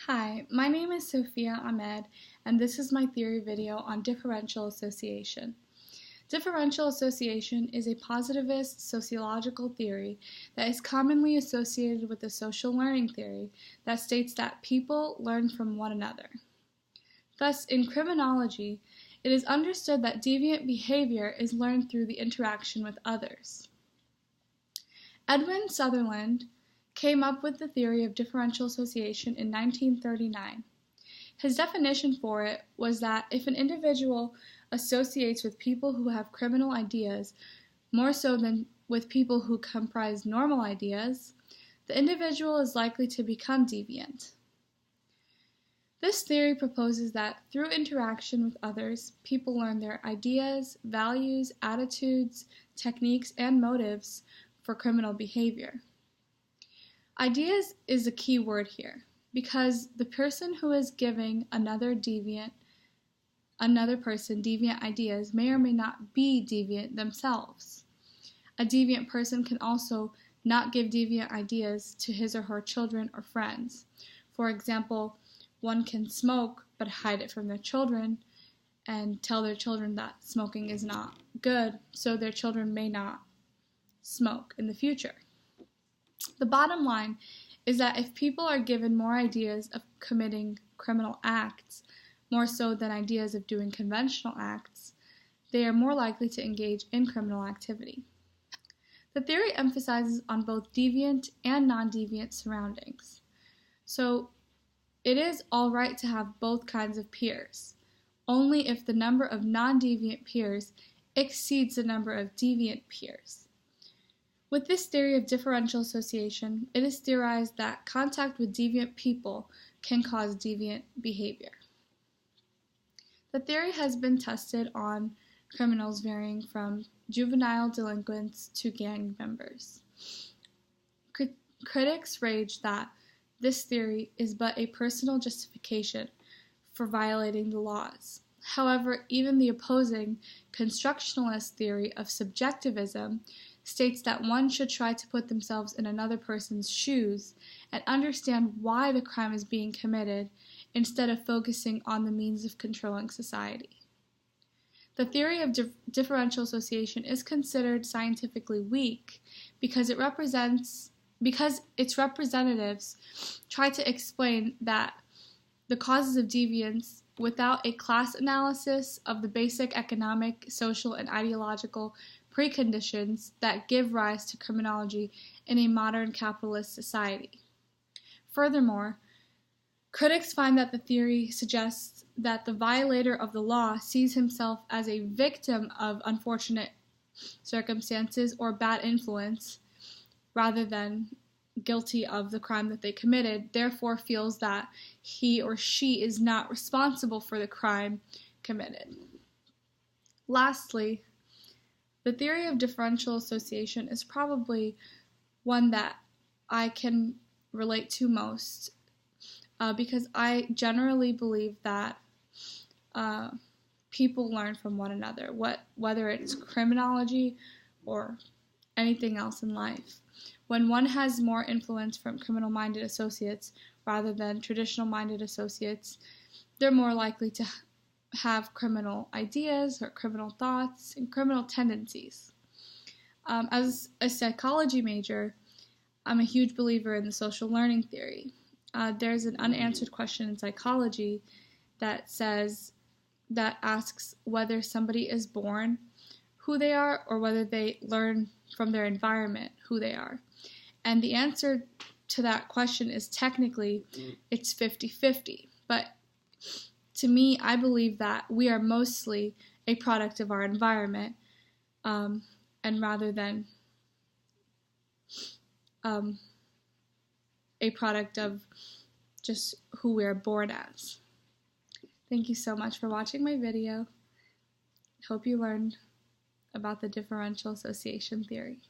Hi, my name is Sophia Ahmed, and this is my theory video on differential association. Differential association is a positivist sociological theory that is commonly associated with the social learning theory that states that people learn from one another. Thus, in criminology, it is understood that deviant behavior is learned through the interaction with others. Edwin Sutherland came up with the theory of differential association in 1939. His definition for it was that if an individual associates with people who have criminal ideas more so than with people who comprise normal ideas, the individual is likely to become deviant. This theory proposes that through interaction with others, people learn their ideas, values, attitudes, techniques, and motives for criminal behavior. Ideas is a key word here, because the person who is giving another person deviant ideas may or may not be deviant themselves. A deviant person can also not give deviant ideas to his or her children or friends. For example, one can smoke but hide it from their children and tell their children that smoking is not good, so their children may not smoke in the future. The bottom line is that if people are given more ideas of committing criminal acts, more so than ideas of doing conventional acts, they are more likely to engage in criminal activity. The theory emphasizes on both deviant and non-deviant surroundings. So it is all right to have both kinds of peers, only if the number of non-deviant peers exceeds the number of deviant peers. With this theory of differential association, it is theorized that contact with deviant people can cause deviant behavior. The theory has been tested on criminals varying from juvenile delinquents to gang members. Critics rage that this theory is but a personal justification for violating the laws. However, even the opposing constructionalist theory of subjectivism states that one should try to put themselves in another person's shoes and understand why the crime is being committed instead of focusing on the means of controlling society. The theory of differential association is considered scientifically weak because its representatives try to explain that the causes of deviance without a class analysis of the basic economic, social, and ideological preconditions that give rise to criminology in a modern capitalist society. Furthermore, critics find that the theory suggests that the violator of the law sees himself as a victim of unfortunate circumstances or bad influence rather than guilty of the crime that they committed, therefore feels that he or she is not responsible for the crime committed. Lastly, the theory of differential association is probably one that I can relate to most because I generally believe that people learn from one another, whether it's criminology or anything else in life. When one has more influence from criminal-minded associates rather than traditional-minded associates, they're more likely to have criminal ideas or criminal thoughts and criminal tendencies. As a psychology major, I'm a huge believer in the social learning theory. There's an unanswered question in psychology that asks whether somebody is born who they are or whether they learn from their environment who they are. And the answer to that question is technically it's 50-50. But to me, I believe that we are mostly a product of our environment, and rather than a product of just who we are born as. Thank you so much for watching my video. Hope you learned about the differential association theory.